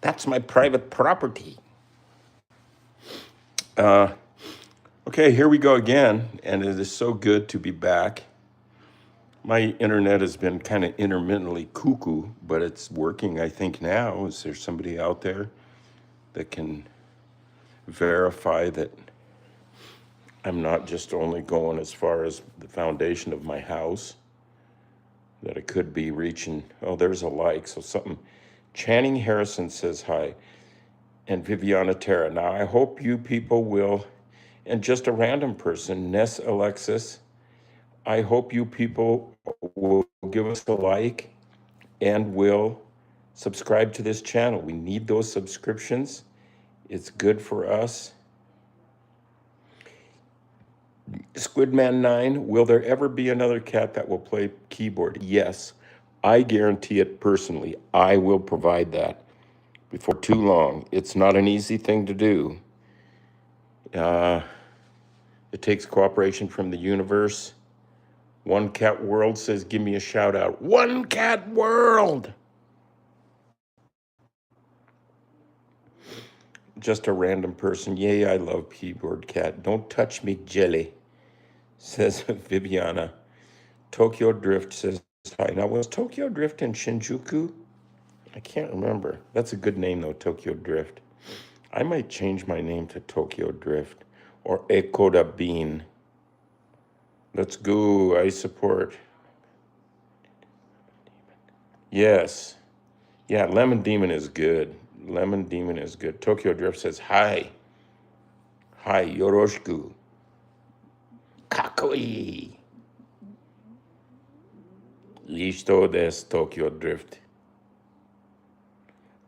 That's my private property. Okay, here we go again, and it is so good to be back. My internet has been kind of intermittently cuckoo, but it's working, I think, now. Is there somebody out there that can verify that I'm not just only going as far as the foundation of my house, that I could be reaching? Oh, there's a like, so something. Channing Harrison says hi, and Viviana Terra. Now, I hope you people will, and just a random person, Ness Alexis, I hope you people will give us a like and will subscribe to this channel. We need those subscriptions. It's good for us. Squidman9, will there ever be another cat that will play keyboard? Yes, I guarantee it personally. I will provide that before too long. It's not an easy thing to do. It takes cooperation from the universe. One Cat World says, give me a shout out. One Cat World! Just a random person. Yay, I love keyboard cat. Don't touch me, jelly, says Viviana. Tokyo Drift says hi. Now, was Tokyo Drift in Shinjuku? I can't remember. That's a good name, though, Tokyo Drift. I might change my name to Tokyo Drift or Ekoda Bean. Let's go. I support. Yes. Yeah, Lemon Demon is good. Lemon Demon is good. Tokyo Drift says hi. Hi, yoroshiku. Kakoi. Listo des Tokyo Drift.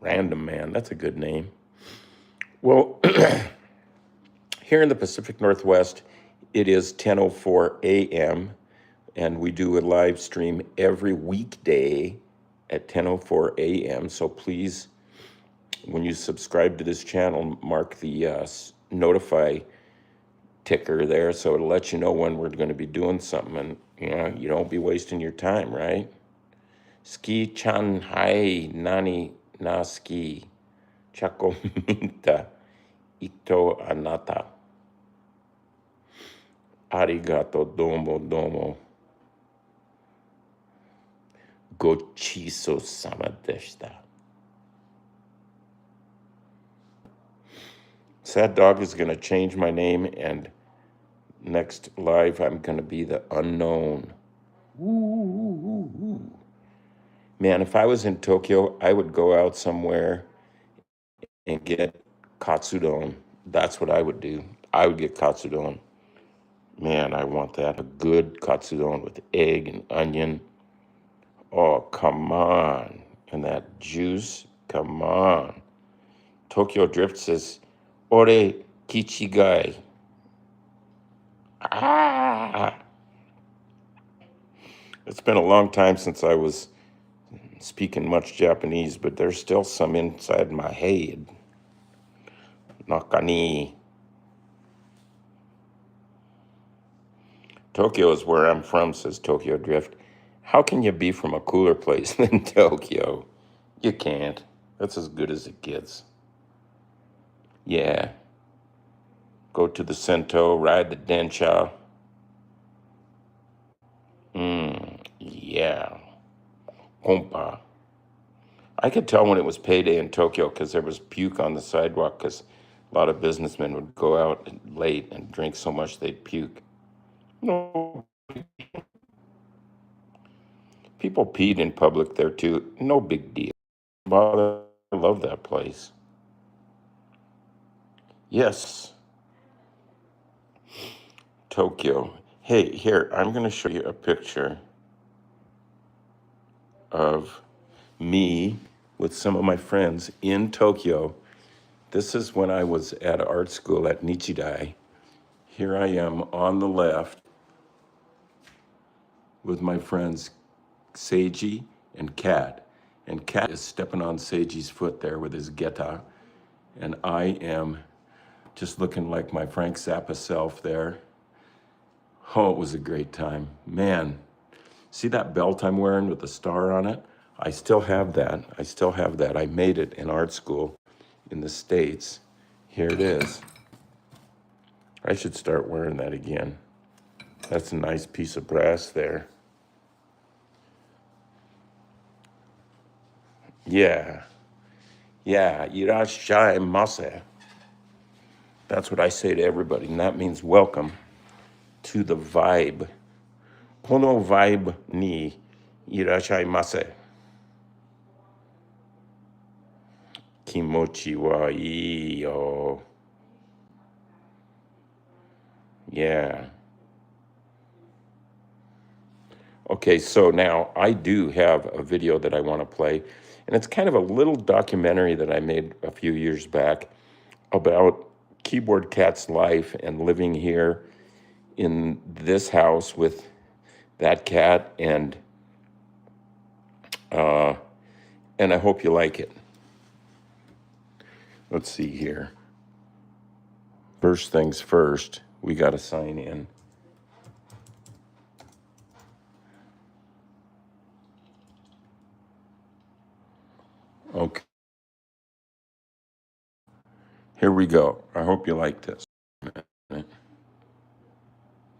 Random Man, that's a good name. Well, here in the Pacific Northwest, it is 10:04 a.m. and we do a live stream every weekday at 10:04 a.m. So please, when you subscribe to this channel, mark the notify ticker there so it'll let you know when we're going to be doing something, and you don't be wasting your time, right? Ski chan hai nani na ski chako minta ito anata arigato domo domo gochiso sama deshita. Sad Dog is going to change my name, and next live I'm going to be the unknown. Ooh. Man, if I was in Tokyo, I would go out somewhere and get katsudon. That's what I would do. I would get katsudon. Man, I want that. A good katsudon with egg and onion. Oh, come on. And that juice, come on. Tokyo Drift says, Ore Kichigai. Ah! It's been a long time since I was speaking much Japanese, but there's still some inside my head. Nakani. Tokyo is where I'm from, says Tokyo Drift. How can you be from a cooler place than Tokyo? You can't. That's as good as it gets. Yeah. Go to the Sento, ride the Densha. Yeah. Kompa. I could tell when it was payday in Tokyo because there was puke on the sidewalk because a lot of businessmen would go out late and drink so much they'd puke. No, people peed in public there too. No big deal. I love that place. Yes, Tokyo. Hey, here, I'm going to show you a picture of me with some of my friends in Tokyo. This is when I was at art school at Nichidai. Here I am on the left with my friends Seiji and Kat. And Kat is stepping on Seiji's foot there with his geta. And I am just looking like my Frank Zappa self there. Oh, it was a great time. Man, see that belt I'm wearing with the star on it? I still have that. I still have that. I made it in art school in the States. Here it is. I should start wearing that again. That's a nice piece of brass there. Yeah. Yeah. Irashaimase. That's what I say to everybody, and that means welcome to the vibe. Kono vibe ni irashaimase. Kimochi wa ii yo. Yeah. Okay, so now I do have a video that I want to play, and it's kind of a little documentary that I made a few years back about Keyboard Cat's life and living here in this house with that cat, and I hope you like it. Let's see here. First things first, we got to sign in. Okay, here we go. I hope you like this.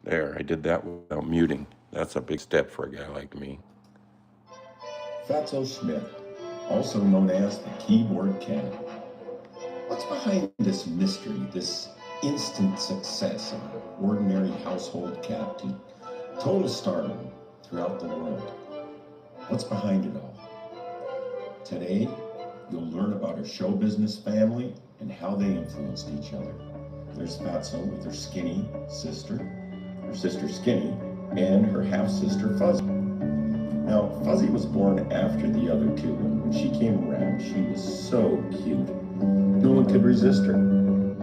There, I did that without muting. That's a big step for a guy like me. Fatso Schmidt, also known as the Keyboard Cat. What's behind this mystery, this instant success of an ordinary household cat to total stardom throughout the world? What's behind it all? Today, you'll learn about her show business family and how they influenced each other. There's Fatso with her Skinny sister, her sister Skinny, and her half-sister Fuzzy. Now, Fuzzy was born after the other two, and when she came around, she was so cute. No one could resist her.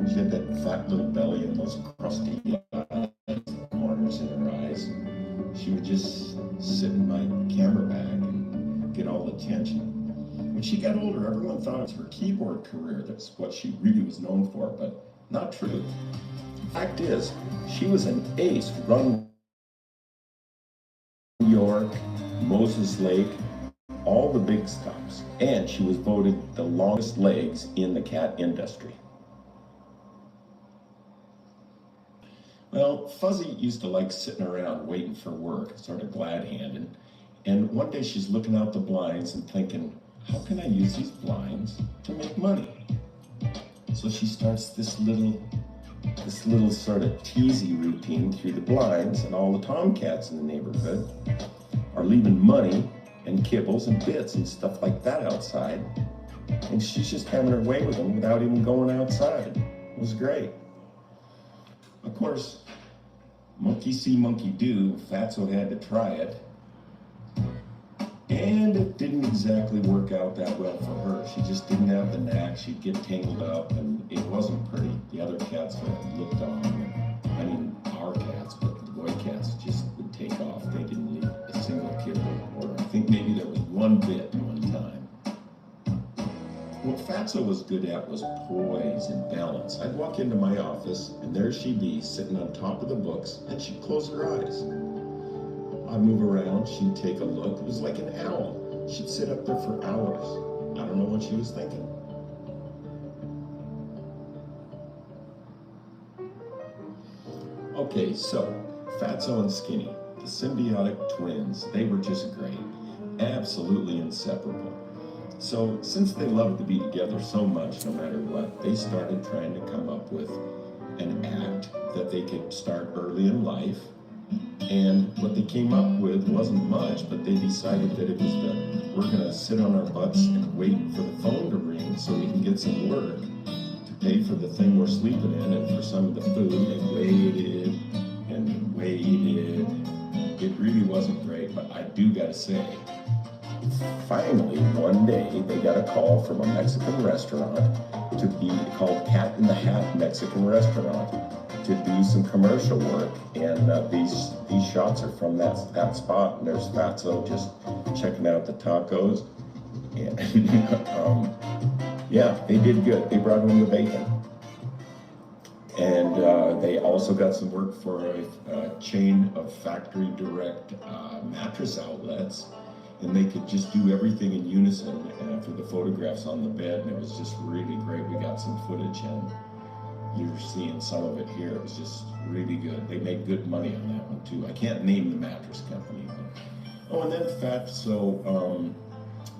She had that fat little belly and those crusty corners in her eyes. She would just sit in my camera bag and get all the attention. When she got older, everyone thought it was her keyboard career that's what she really was known for, but not true. The fact is, she was an ace run New York, Moses Lake, all the big stops, and she was voted the longest legs in the cat industry. Well, Fuzzy used to like sitting around waiting for work, sort of glad-handed, and one day she's looking out the blinds and thinking, how can I use these blinds to make money? So she starts this little sort of teasy routine through the blinds, and all the tomcats in the neighborhood are leaving money and kibbles and bits and stuff like that outside, and she's just having her way with them without even going outside. It was great. Of course, monkey see, monkey do. Fatso had to try it, and it didn't exactly work out that well for her. She just didn't have the knack. She'd get tangled up, and it wasn't pretty. The other cats looked on, and I mean our cats, but the boy cats just would take off. They didn't leave a single kibble, or I think maybe there was one bit one time. What Fatso was good at was poise and balance. I'd walk into my office, and there she'd be sitting on top of the books, and she'd close her eyes. I'd move around, she'd take a look. It was like an owl. She'd sit up there for hours. I don't know what she was thinking. Okay, so Fatso and Skinny, the symbiotic twins, they were just great. Absolutely inseparable. So since they loved to be together so much, no matter what, they started trying to come up with an act that they could start early in life. And what they came up with wasn't much, but they decided that it was we're gonna sit on our butts and wait for the phone to ring so we can get some work to pay for the thing we're sleeping in and for some of the food. They waited and waited. It really wasn't great, but I do gotta say, finally, one day, they got a call from a Mexican restaurant to be called Cat in the Hat Mexican Restaurant to do some commercial work, and these shots are from that spot, and there's Fatso just checking out the tacos, and yeah, they did good. They brought home the bacon, and they also got some work for a chain of factory direct mattress outlets. and they could just do everything in unison for the photographs on the bed, and it was just really great. We got some footage, and you're seeing some of it here. It was just really good. They made good money on that one too. I can't name the mattress company. Oh, and then Fatso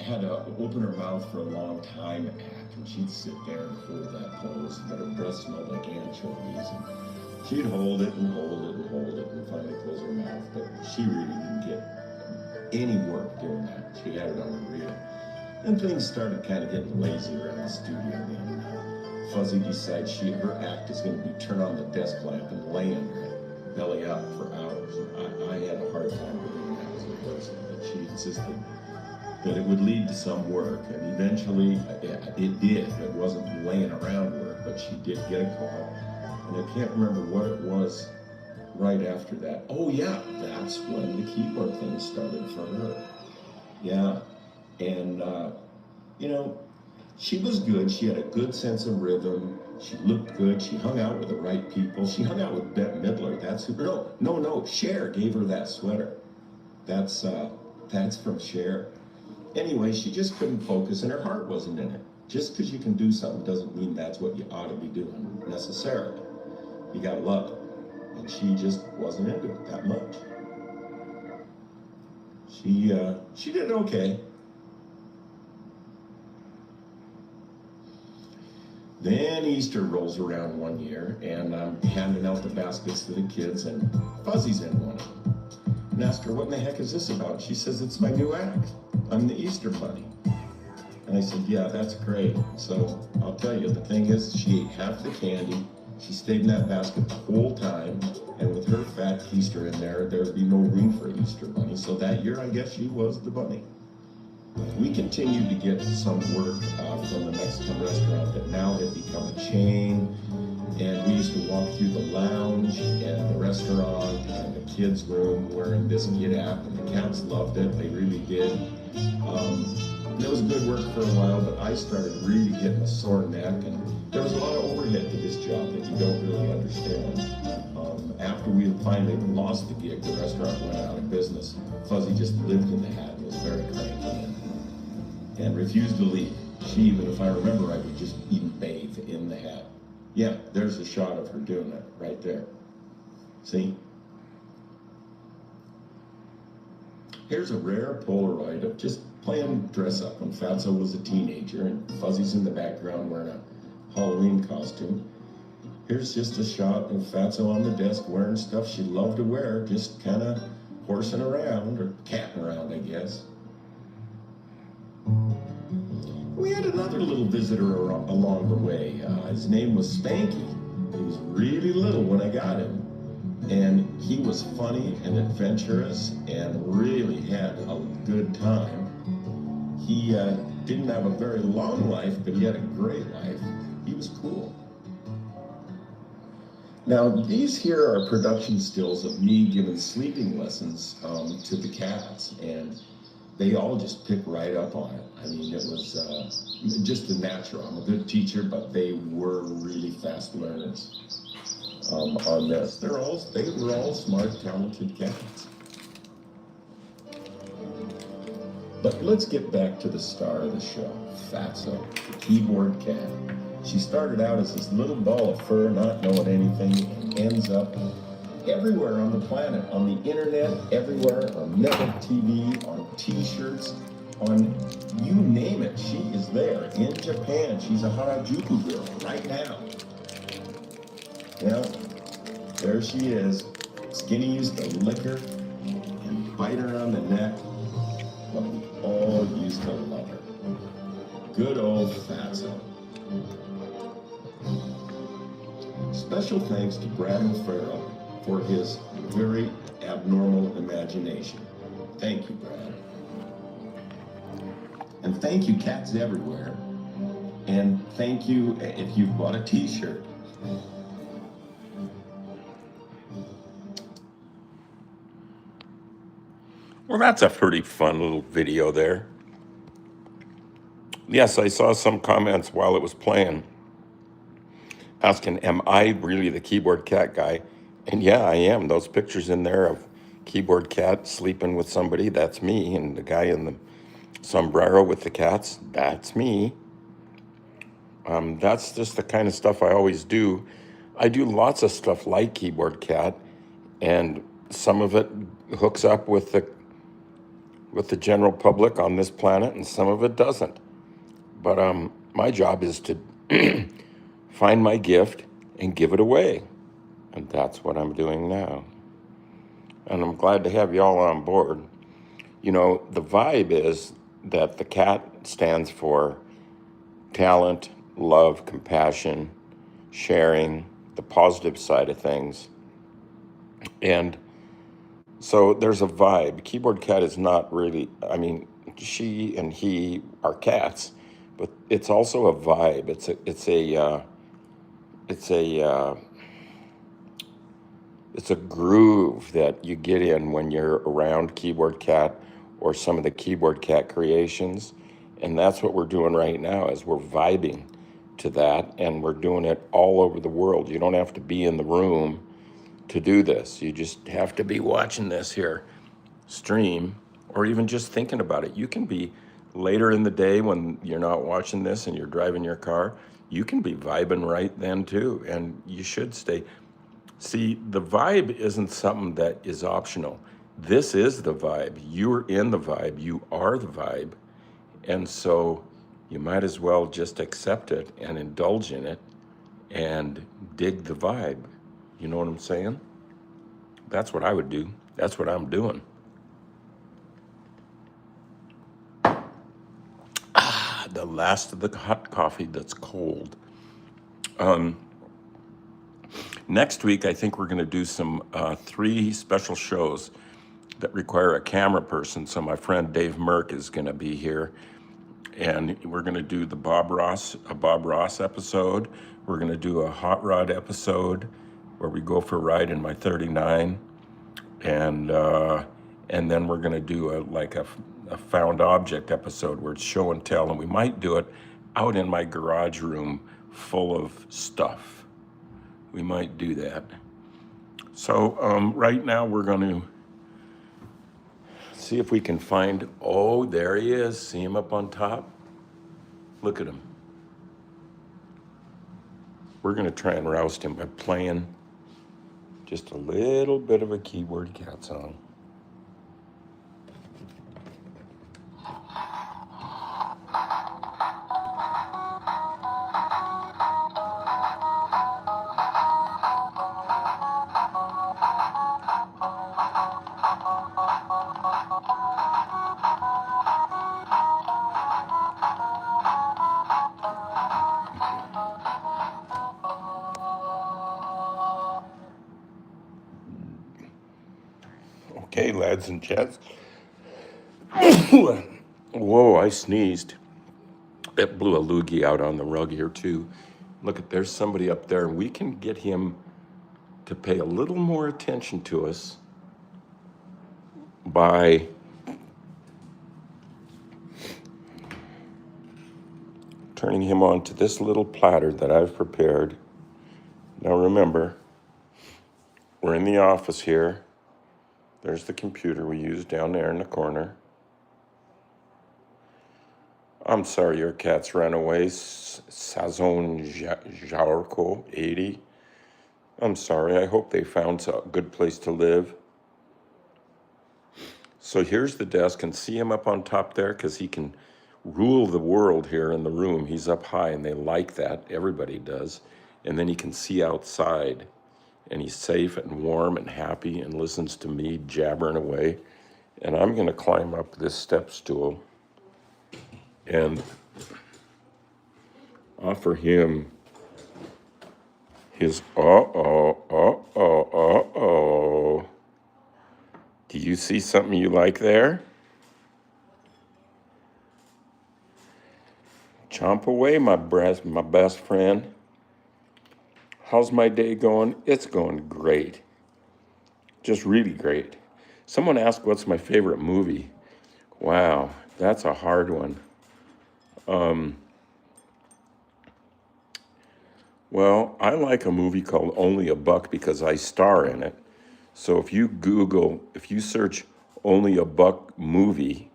had to open her mouth for a long time act, and she'd sit there and hold that pose, but her breath smelled like anchovies. And she'd hold it and hold it and hold it and finally close her mouth, but she really didn't get any work doing that. She had it on her reel. And things started kind of getting lazy around the studio then. Fuzzy decides her act is going to be turn on the desk lamp and lay under it, belly up for hours. I had a hard time believing that was a person, but she insisted that it would lead to some work, and eventually it did. It wasn't laying around work, but she did get a call, and I can't remember what it was right after that. Oh yeah, that's when the keyboard thing started for her. Yeah, and you know, she was good. She had a good sense of rhythm. She looked good. She hung out with the right people. She hung out with Bette Midler. That's who. No. Cher gave her that sweater. That's from Cher. Anyway, she just couldn't focus, and her heart wasn't in it. Just because you can do something doesn't mean that's what you ought to be doing necessarily. You gotta love it, and she just wasn't into it that much. She did okay. Then Easter rolls around one year, and I'm handing out the baskets to the kids, and Fuzzy's in one of them. And asked her, what in the heck is this about? She says, it's my new act. I'm the Easter Bunny. And I said, yeah, that's great. So I'll tell you, the thing is, she ate half the candy. She stayed in that basket the whole time, and with her fat keister in there, there'd be no room for an Easter Bunny. So that year, I guess she was the bunny. We continued to get some work from the Mexican restaurant that now had become a chain, and we used to walk through the lounge and the restaurant and the kids' room wearing this kid app, and the cats loved it. They really did. It was good work for a while, but I started really getting a sore neck, and there was a lot of overhead to this job that you don't really understand. After we had finally lost the gig, the restaurant went out of business. Fuzzy just lived in the hat and was very cranky and refused to leave. She, even if I remember right, would just even bathe in the hat. Yeah, there's a shot of her doing that right there. See? Here's a rare Polaroid of just playing dress up when Fatso was a teenager, and Fuzzy's in the background wearing a Halloween costume. Here's just a shot of Fatso on the desk wearing stuff she loved to wear, just kind of horsing around, or catting around, I guess. We had another little visitor along the way. His name was Spanky. He was really little when I got him. And he was funny and adventurous and really had a good time. He didn't have a very long life, but he had a great life. He was cool. Now, these here are production stills of me giving sleeping lessons to the cats, and they all just picked right up on it. I mean, it was just a natural. I'm a good teacher, but they were really fast learners on this. They were all smart, talented cats. But let's get back to the star of the show, Fatso, the keyboard cat. She started out as this little ball of fur, not knowing anything, and ends up everywhere on the planet, on the internet, everywhere, on network TV, on t-shirts, on you name it. She is there. In Japan, she's a Harajuku girl right now. Yeah, there she is. Skinny used to lick her and bite her on the neck, but we all used to love her. Good old Fatso. Special thanks to Brad O'Farrell for his very abnormal imagination. Thank you, Brad. And thank you, Cats Everywhere. And thank you if you bought a t-shirt. Well, that's a pretty fun little video there. Yes, I saw some comments while it was playing asking, am I really the keyboard cat guy? And yeah, I am. Those pictures in there of Keyboard cat sleeping with somebody, that's me. And the guy in the sombrero with the cats, that's me. That's just the kind of stuff I always do. I do lots of stuff like Keyboard Cat, and some of it hooks up with the general public on this planet, and some of it doesn't. But my job is to find my gift and give it away, and that's what I'm doing now. And I'm glad to have y'all on board. You know, the vibe is that the cat stands for talent, love, compassion, sharing, the positive side of things. And so there's a vibe. Keyboard Cat is not really, I mean, she and he are cats, but it's also a vibe. It's a groove that you get in when you're around Keyboard Cat or some of the Keyboard Cat creations. And that's what we're doing right now is we're vibing to that, and we're doing it all over the world. You don't have to be in the room to do this. You just have to be watching this here stream, or even just thinking about it. You can be later in the day when you're not watching this and you're driving your car. You can be vibing right then too, and you should stay. See, the vibe isn't something that is optional. This is the vibe. You're in the vibe. You are the vibe. And so you might as well just accept it and indulge in it and dig the vibe. You know what I'm saying? That's what I would do. That's what I'm doing. The last of the hot coffee that's cold. Next week, I think we're going to do some 3 special shows that require a camera person. So my friend Dave Merck is going to be here, and we're going to do a Bob Ross episode. We're going to do a hot rod episode where we go for a ride in my 39, and then we're going to do a found object episode where it's show and tell, and we might do it out in my garage room full of stuff. We might do that. So right now we're going to see if we can find, oh, there he is. See him up on top? Look at him. We're going to try and roust him by playing just a little bit of a Keyboard Cat song. Okay, lads and gents. Whoa, I sneezed. It blew a loogie out on the rug here too. Look, there's somebody up there, and we can get him to pay a little more attention to us by turning him on to this little platter that I've prepared. Now remember, we're in the office here. There's the computer we use down there in the corner. I'm sorry your cats ran away. Sazon Jarko 80. I'm sorry. I hope they found a good place to live. So here's the desk, and see him up on top there, because he can rule the world here in the room. He's up high, and they like that. Everybody does. And then he can see outside, and he's safe and warm and happy and listens to me jabbering away. And I'm going to climb up this step stool and offer him his uh-oh. Do you see something you like there? Chomp away, my best friend. How's my day going? It's going great. Just really great. Someone asked what's my favorite movie. Wow, that's a hard one. Well, I like a movie called Only a Buck because I star in it. So if you search only a buck movie,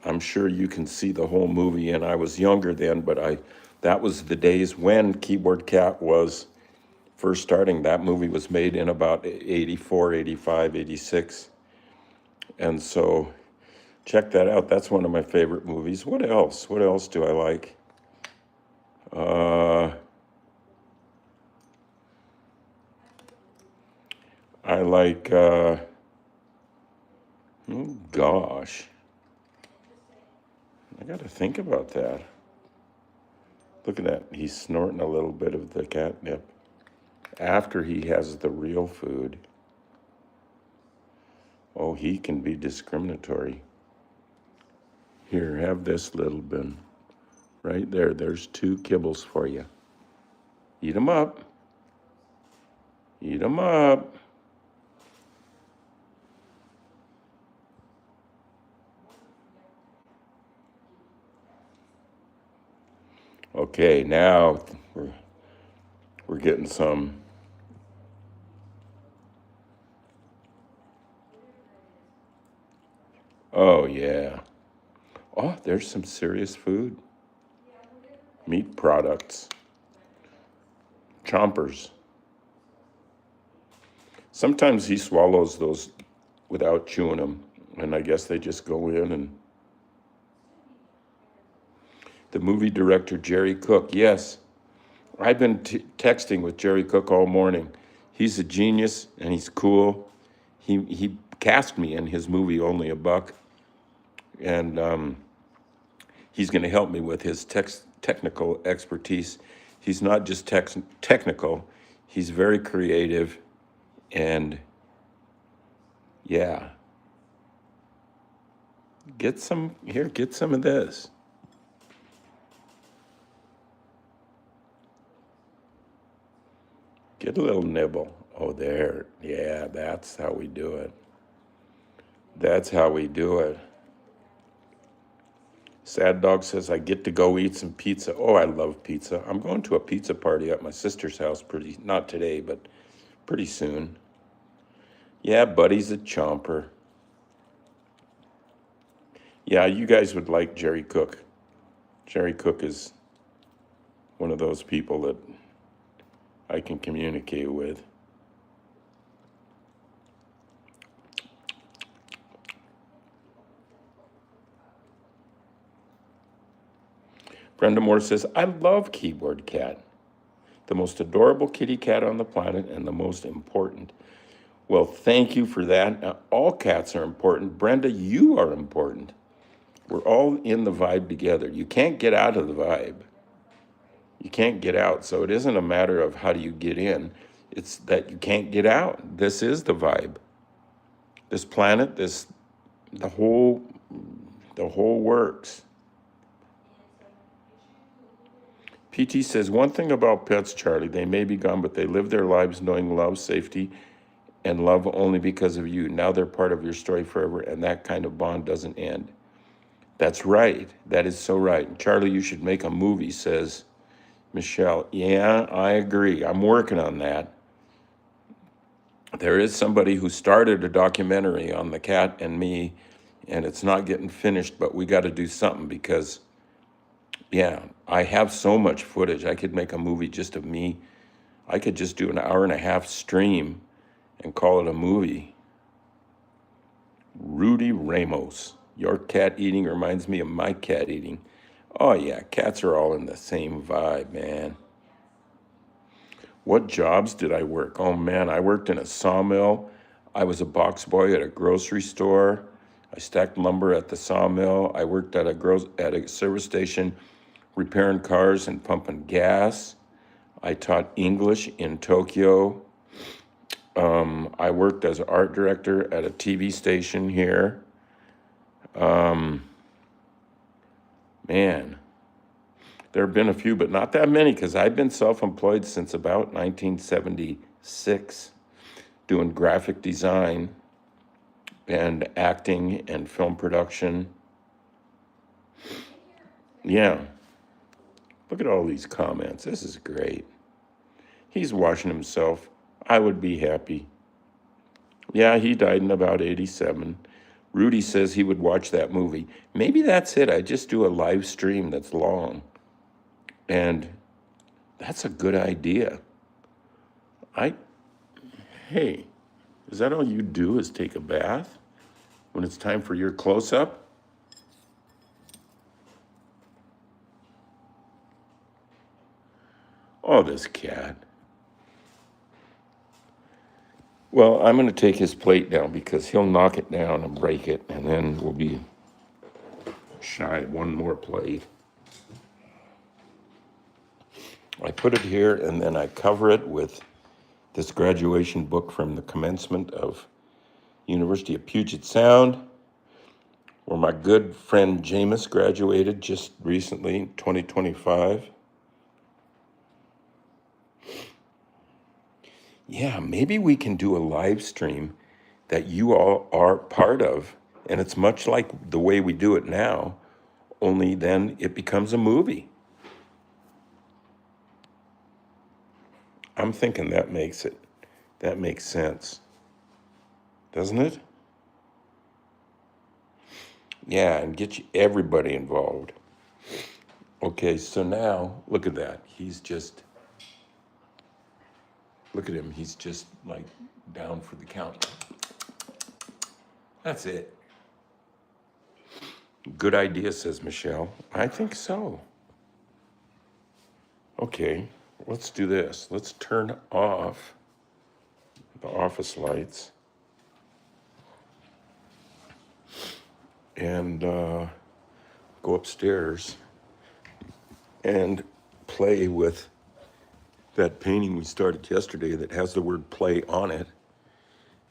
I'm sure you can see the whole movie. And I was younger then, but that was the days when Keyboard Cat was first starting. That movie was made in about 84, 85, 86. And so check that out. That's one of my favorite movies. What else? What else do I like? I like, oh gosh, I got to think about that. Look at that. He's snorting a little bit of the catnip after he has the real food. Oh, he can be discriminatory. Here, have this little bit. Right there. There's 2 kibbles for you. Eat them up. Eat them up. Okay, now we're getting some. Oh, yeah. Oh, there's some serious food. Meat products. Chompers. Sometimes he swallows those without chewing them, and I guess they just go in. And the movie director, Jerry Cook, yes. I've been texting with Jerry Cook all morning. He's a genius, and he's cool. He cast me in his movie, Only a Buck, and he's going to help me with his technical expertise. He's not just technical, he's very creative, and yeah. Get some of this. Get a little nibble. Oh, there. Yeah, that's how we do it. That's how we do it. Sad Dog says, I get to go eat some pizza. Oh, I love pizza. I'm going to a pizza party at my sister's house not today, but pretty soon. Yeah, Buddy's a chomper. Yeah, you guys would like Jerry Cook. Jerry Cook is one of those people that I can communicate with. Brenda Moore says, I love Keyboard Cat. The most adorable kitty cat on the planet and the most important. Well, thank you for that. Now, all cats are important. Brenda, you are important. We're all in the vibe together. You can't get out of the vibe. You can't get out. So it isn't a matter of how do you get in. It's that you can't get out. This is the vibe. This planet, the whole works. PT says, one thing about pets, Charlie, they may be gone, but they live their lives knowing love, safety, and love only because of you. Now they're part of your story forever, and that kind of bond doesn't end. That's right. That is so right. Charlie, you should make a movie, says Michelle. Yeah, I agree. I'm working on that. There is somebody who started a documentary on the cat and me, and it's not getting finished, but we got to do something because, yeah, I have so much footage. I could make a movie just of me. I could just do an 1.5-hour stream and call it a movie. Rudy Ramos. Your cat eating reminds me of my cat eating. Oh, yeah, cats are all in the same vibe, man. What jobs did I work? Oh, man, I worked in a sawmill. I was a box boy at a grocery store. I stacked lumber at the sawmill. I worked at a service station repairing cars and pumping gas. I taught English in Tokyo. I worked as an art director at a TV station here. Man, there have been a few, but not that many because I've been self-employed since about 1976, doing graphic design and acting and film production. Yeah. Look at all these comments. This is great. He's washing himself. I would be happy. Yeah, he died in about 87. Rudy says he would watch that movie. Maybe that's it. I just do a live stream that's long. And that's a good idea. I Hey, is that all you do is take a bath when it's time for your close up? Oh, this cat. Well, I'm going to take his plate down because he'll knock it down and break it, and then we'll be shy of one more plate. I put it here and then I cover it with this graduation book from the commencement of University of Puget Sound, where my good friend Jameis graduated just recently, 2025. Yeah, maybe we can do a live stream that you all are part of, and it's much like the way we do it now, only then it becomes a movie. I'm thinking that makes sense, doesn't it? Yeah, and get everybody involved. Okay, so now look at that. Look at him. He's just like down for the count. That's it. Good idea, says Michelle. I think so. Okay, let's do this. Let's turn off the office lights and go upstairs and play with that painting we started yesterday that has the word play on it.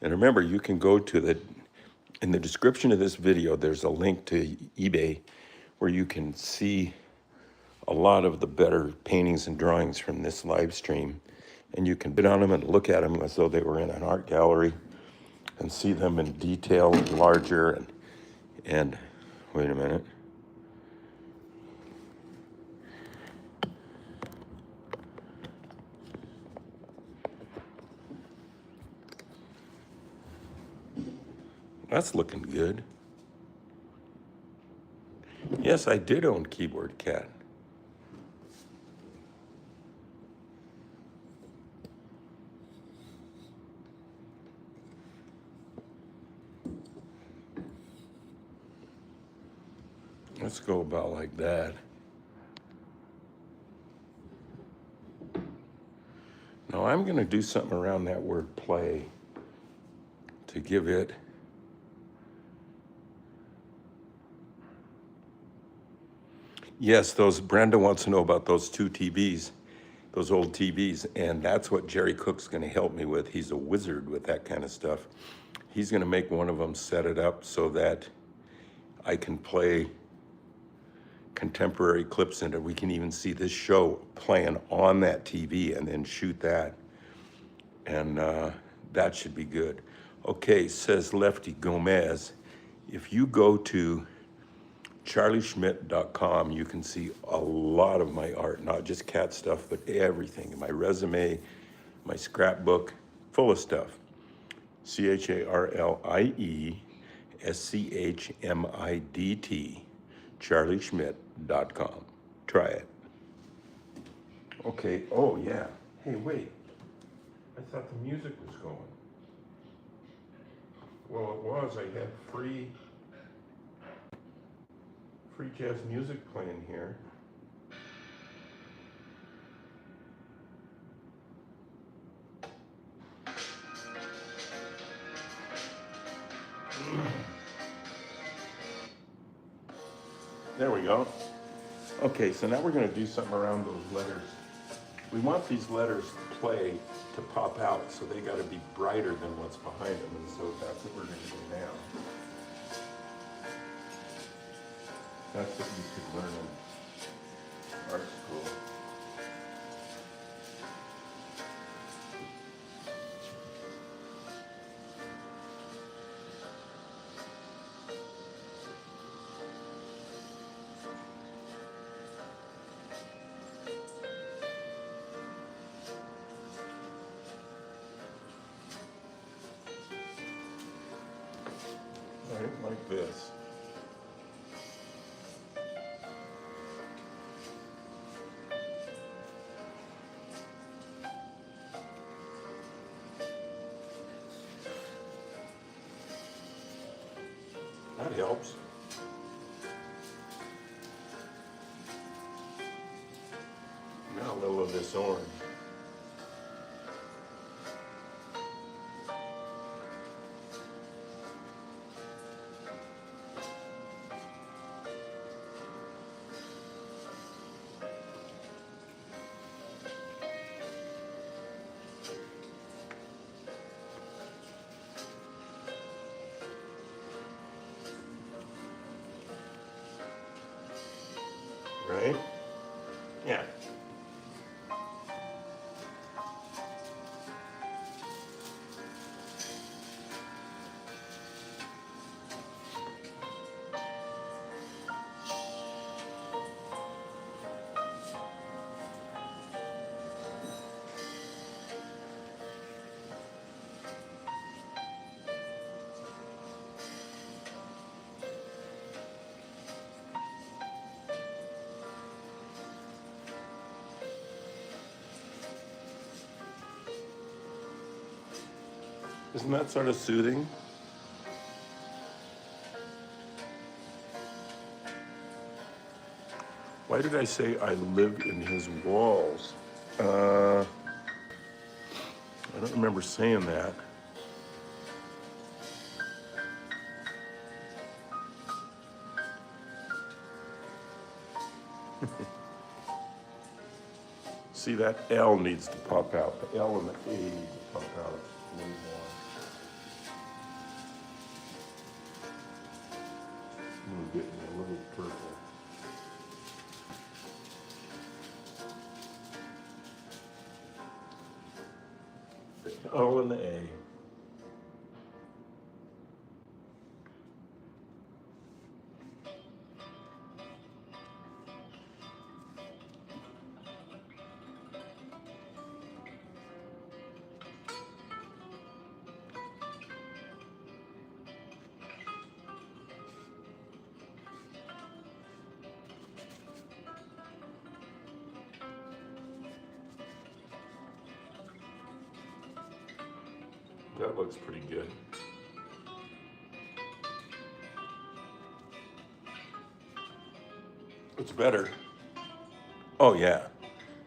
And remember, you can go to in the description of this video, there's a link to eBay where you can see a lot of the better paintings and drawings from this live stream. And you can bid on them and look at them as though they were in an art gallery and see them in detail and larger. And wait a minute. That's looking good. Yes, I did own Keyboard Cat. Let's go about like that. Now I'm going to do something around that word play to give it yes, Brenda wants to know about those two TVs, those old TVs, and that's what Jerry Cook's going to help me with. He's a wizard with that kind of stuff. He's going to make one of them, set it up so that I can play contemporary clips in it. We can even see this show playing on that TV and then shoot that. And that should be good. Okay, says Lefty Gomez, if you go to charlieschmidt.com, you can see a lot of my art, not just cat stuff, but everything. My resume, my scrapbook, full of stuff. CharlieSchmidt, charlieschmidt.com. Try it. Okay, oh yeah. Hey, wait. I thought the music was going. Well, it was. I had free jazz music playing here. There we go. Okay, so now we're going to do something around those letters. We want these letters to play to pop out, so they got to be brighter than what's behind them, and so that's what we're going to do now. That's what you could learn in art school. like this. That helps. Now a little of this orange. Right? Yeah. Isn't that sort of soothing? Why did I say I live in his walls? I don't remember saying that. See, that L needs to pop out. The L and the A need to pop out a little more. I'm getting a little purple. The O and the A. That looks pretty good. It's better. Oh yeah,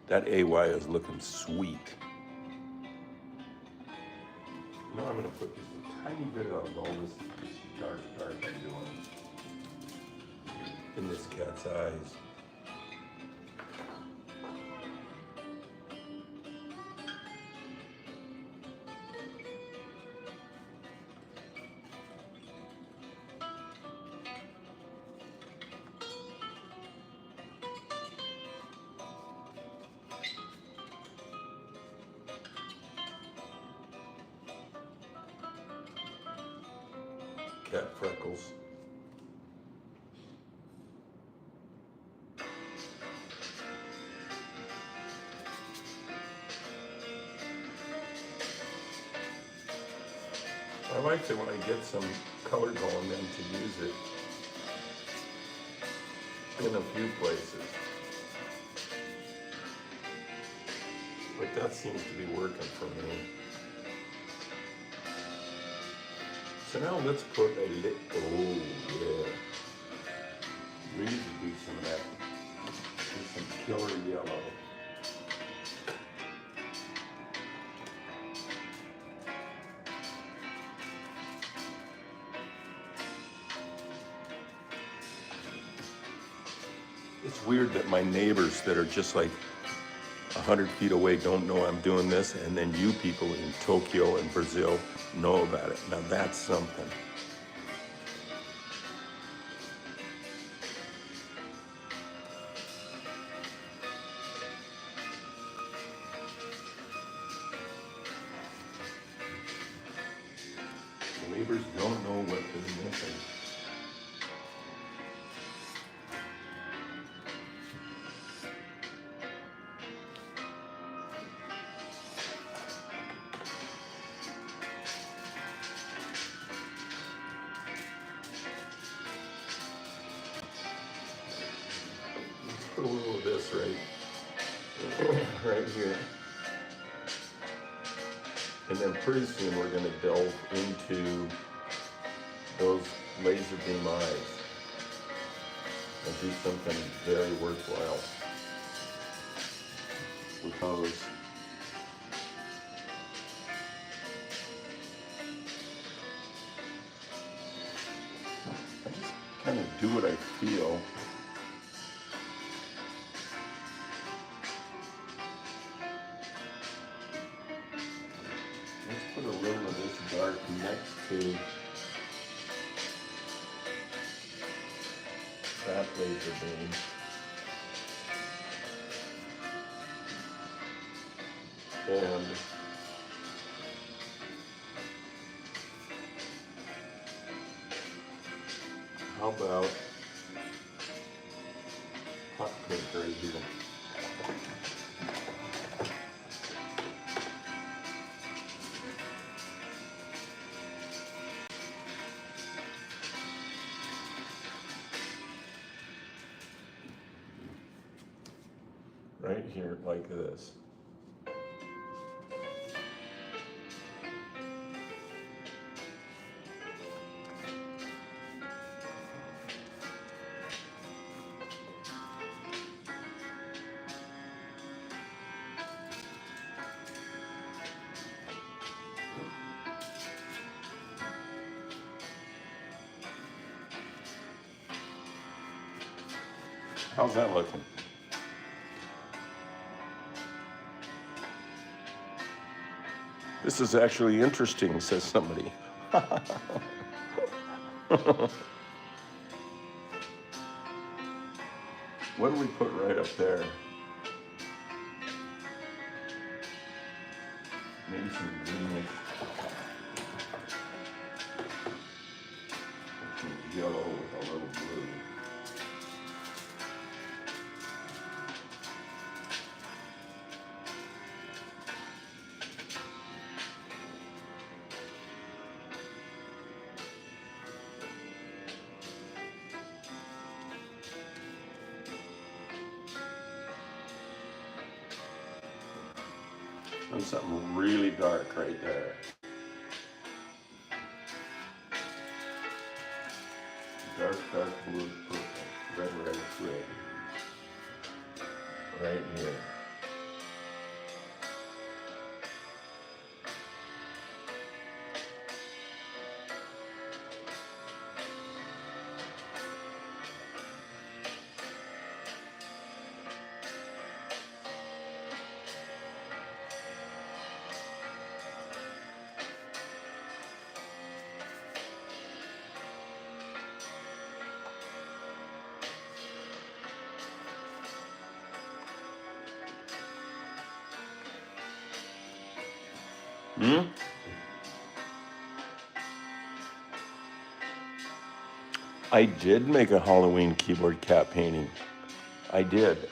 that AY is looking sweet. Now I'm gonna put just a tiny bit of all this dark I'm doing in this cat's eyes. Cat freckles. I like it when I get some color going then to use it in a few places. But that seems to be working for me. So now let's put a lit, oh yeah. We need to do some of that. Do some killer yellow. It's weird that my neighbors that are just like 100 feet away don't know I'm doing this, and then you people in Tokyo and Brazil know about it. Now that's something. The neighbors don't know what they're missing. put a little of this right here. And then pretty soon we're going to delve into those laser beam eyes and do something very worthwhile with those. I just kind of do what I feel. Let's put a little of this dark next to that laser beam. And how about hot pink right here? Right here, like this. How's that looking? This is actually interesting, says somebody. What do we put right up there? Maybe some greenish. Some yellow with a little blue. And something really dark right there. Dark blue, purple, red, right here. I did make a Halloween keyboard cap painting. I did.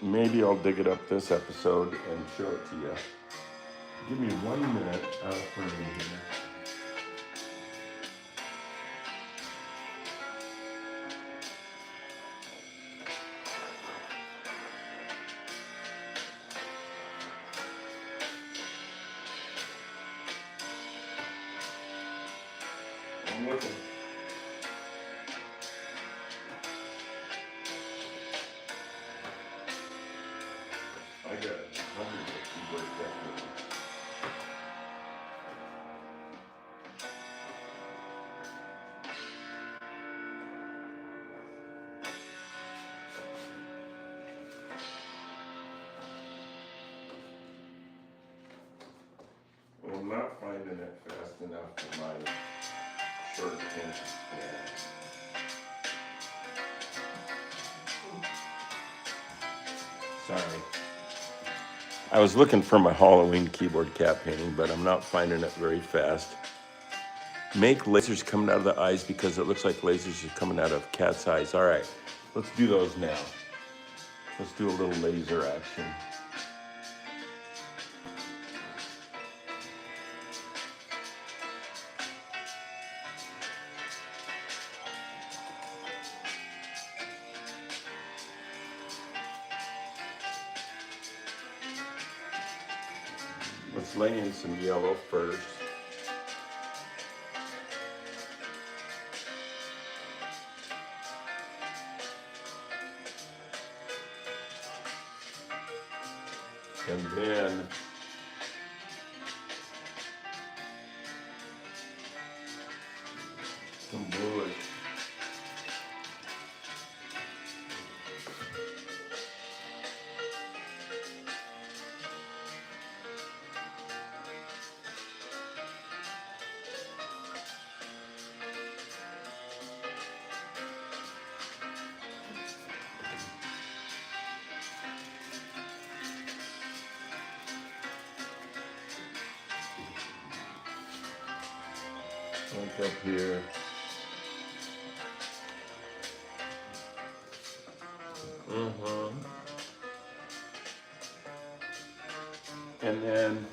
Maybe I'll dig it up this episode and show it to you. Give me 1 minute out of frame here. I'm looking. I got hundreds of keyboard definitely. Well, I'm not finding it fast enough for my short attention span. Sorry. I was looking for my Halloween keyboard cap painting, but I'm not finding it very fast. Make lasers coming out of the eyes because it looks like lasers are coming out of cat's eyes. All right, let's do those now. Let's do a little laser action. Let's lay in some yellow first. And then some wood. Like up here. And then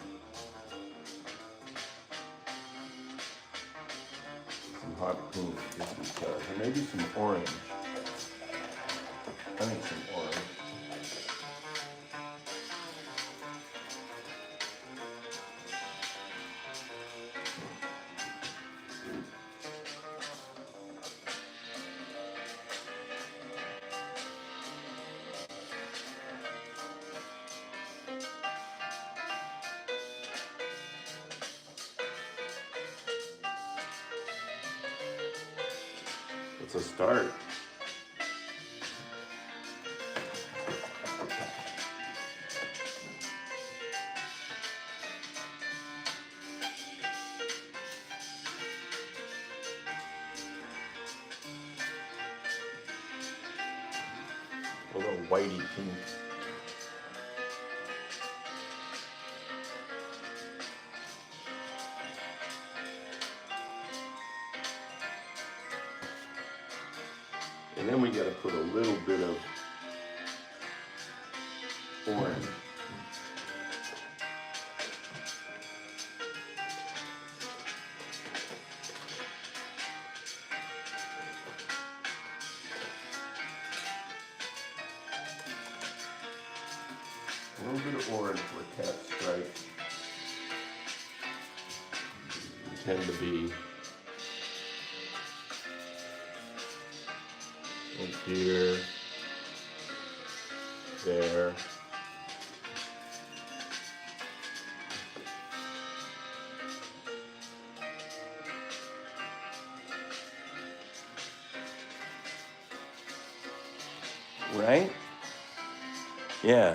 some hot pink, just because, or maybe some orange. I think some orange. It's a start. A little whitey pink. And then we got to put a little bit of orange. A little bit of orange where cat stripes tend to be. Like here, there. Right? Yeah.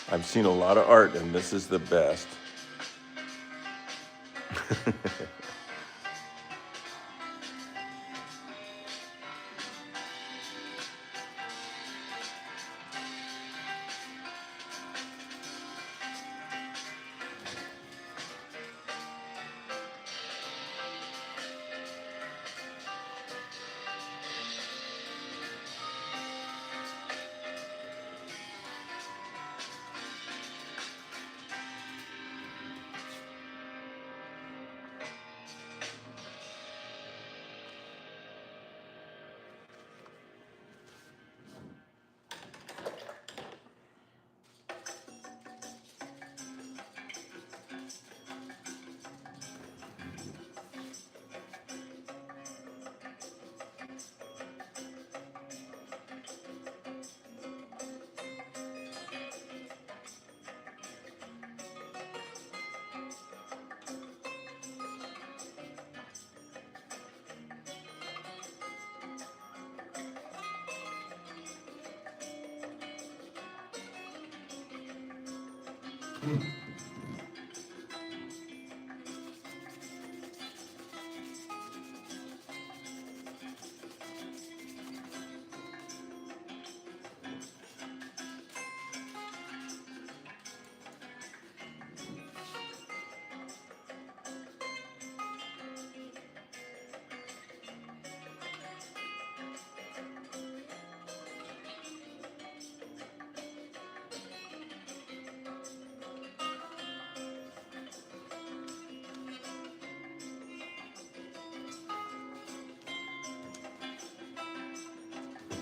I've seen a lot of art, and this is the best.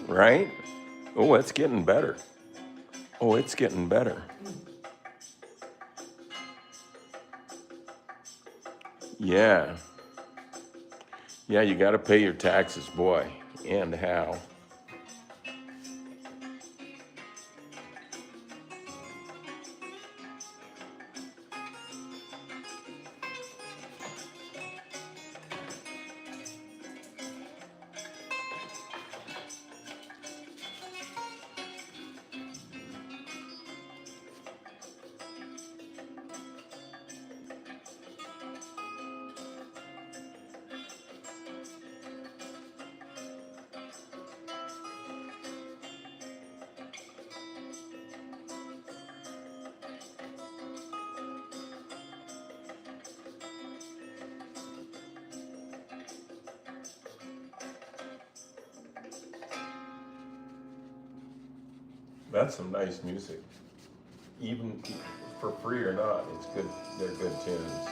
Right? Oh, it's getting better. Oh, it's getting better. Yeah. Yeah, you got to pay your taxes, boy. And how. That's some nice music. Even for free or not, it's good. They're good tunes.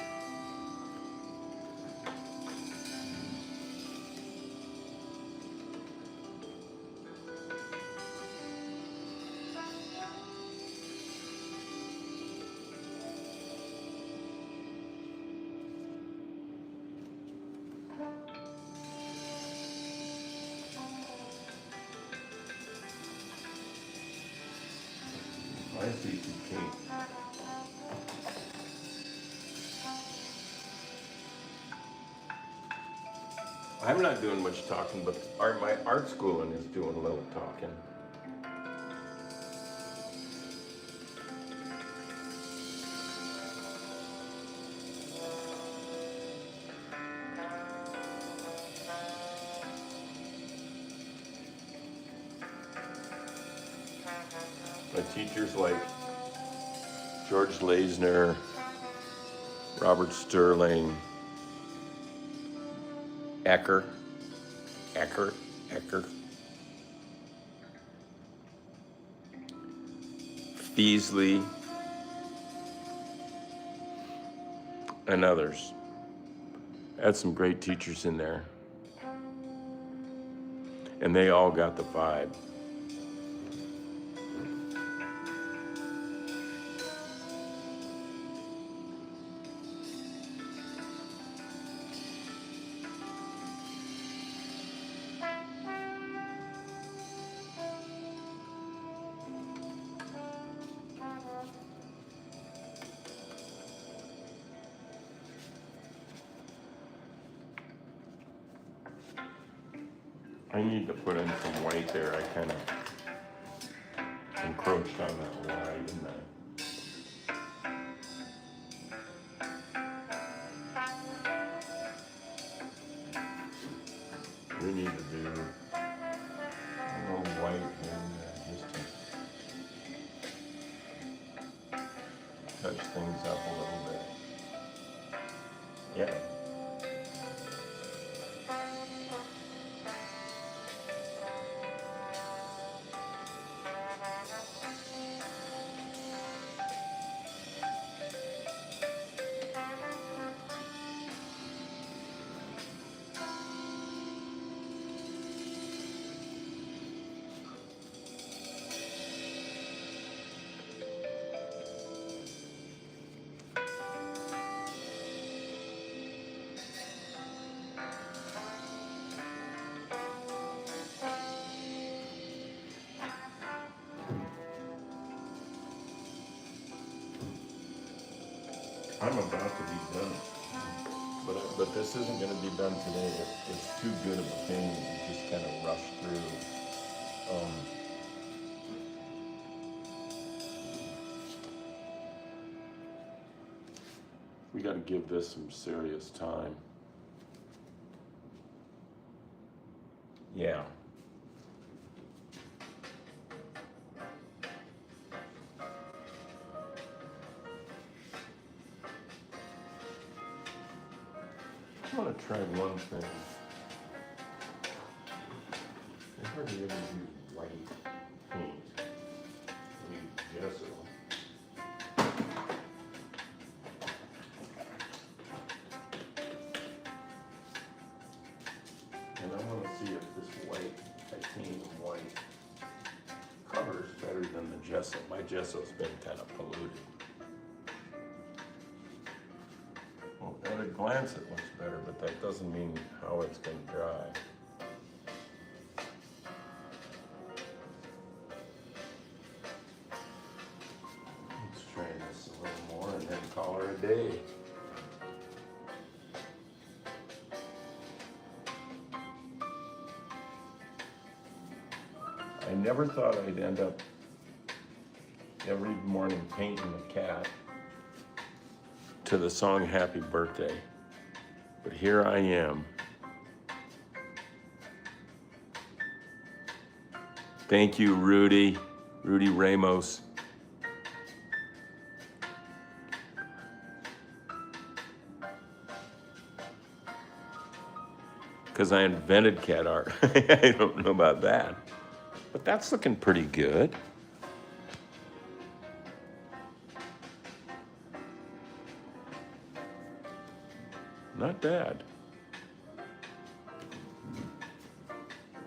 I see you. I'm not doing much talking, but my art schooling is doing a little talking. My teachers like George Laisner, Robert Sterling, Ecker, Ecker, Feasley, and others. Had some great teachers in there, and they all got the vibe. I need to put in some white there. I kind of encroached on that Y, didn't I? We need to do a little white in there just to touch things up a little bit. Yeah. I'm about to be done, but this isn't going to be done today. It's too good of a thing to just kind of rush through. Um, we got to give this some serious time. Yeah. I want to try one thing. I hardly ever use white paint. I use gesso. And I want to see if this white, titanium white, cover's better than the gesso. My gesso's been kind of polluted. Well, at a glance it looks better, but that doesn't mean how it's going to dry. Let's try this a little more and then call her a day. I never thought I'd end up every morning painting a cat to the song Happy Birthday, but here I am. Thank you, Rudy Ramos. Because I invented cat art. I don't know about that. But that's looking pretty good. Not bad.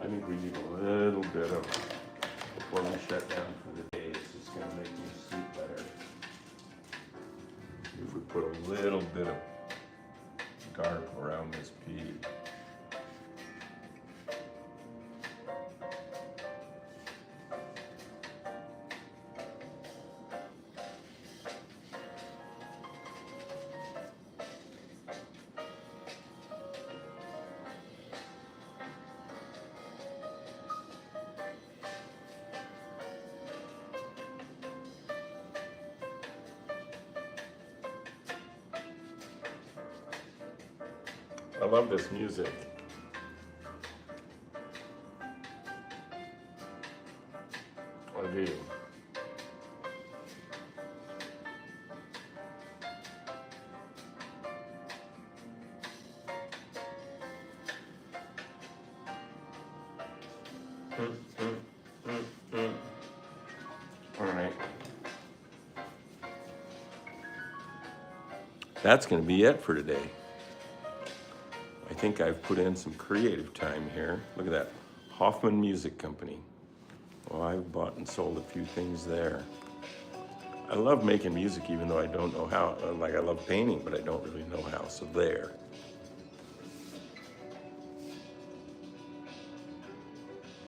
I think we need a little bit of, before we shut down for the day, it's just gonna make me sleep better. If we put a little bit of garp around this pea. I love this music. I do. All right. That's going to be it for today. I think I've put in some creative time here. Look at that, Hoffman Music Company. Well, I've bought and sold a few things there. I love making music even though I don't know how. Like I love painting, but I don't really know how, so there.